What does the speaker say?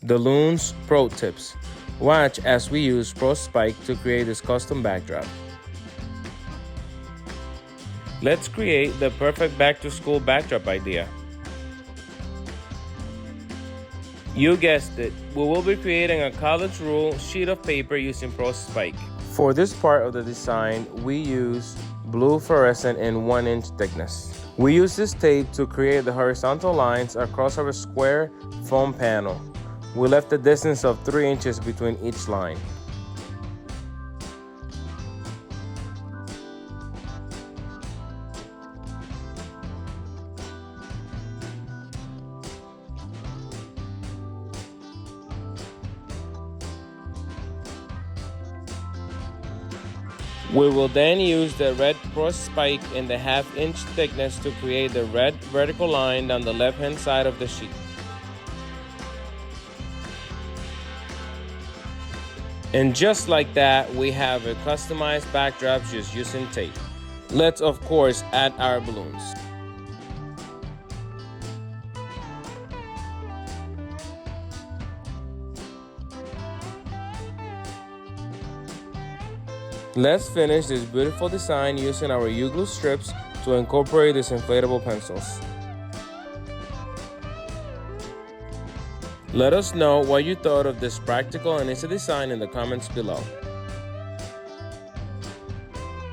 Delloons Pro Tips. Watch as we use Pro Spike to create this custom backdrop. Let's create the perfect back-to-school backdrop idea. You guessed it, we will be creating a college rule sheet of paper using Pro Spike. For this part of the design, we use blue fluorescent in 1-inch thickness. We use this tape to create the horizontal lines across our square foam panel. We left a distance of 3 inches between each line. We will then use the red Pro Spike in the 1/2-inch thickness to create the red vertical line down the left-hand side of the sheet. And just like that, we have a customized backdrop just using tape. Let's of course add our balloons. Let's finish this beautiful design using our U-glue strips to incorporate these inflatable pencils. Let us know what you thought of this practical and easy design in the comments below.